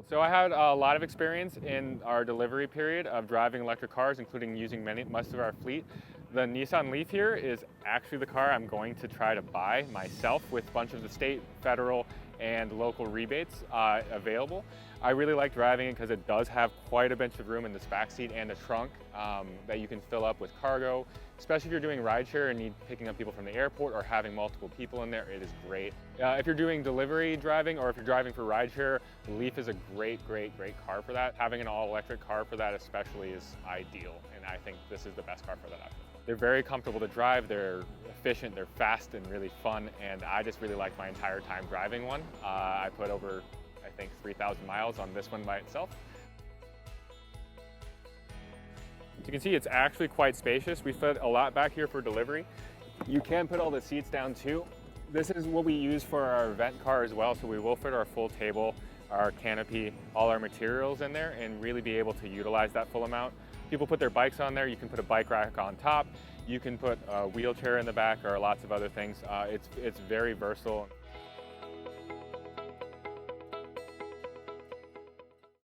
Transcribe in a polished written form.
So I had a lot of experience in our delivery period of driving electric cars, including using most of our fleet. The Nissan Leaf here is actually the car I'm going to try to buy myself with a bunch of the state, federal, and local rebates available. I really like driving it because it does have quite a bunch of room in this back seat and the trunk that you can fill up with cargo, especially if you're doing rideshare and need picking up people from the airport or having multiple people in there. It is great. If you're doing delivery driving or if you're driving for rideshare, the Leaf is a great car for that. Having an all-electric car for that especially is ideal, and I think this is the best car for that option. They're very comfortable to drive, they're efficient, they're fast and really fun, and I just really like my entire time driving one. I put over, I think, 3,000 miles on this one by itself. As you can see, it's actually quite spacious. We fit a lot back here for delivery. You can put all the seats down too. This is what we use for our event car as well, so we will fit our full table, our canopy, all our materials in there and really be able to utilize that full amount. People put their bikes on there. You can put a bike rack on top. You can put a wheelchair in the back or lots of other things. It's very versatile.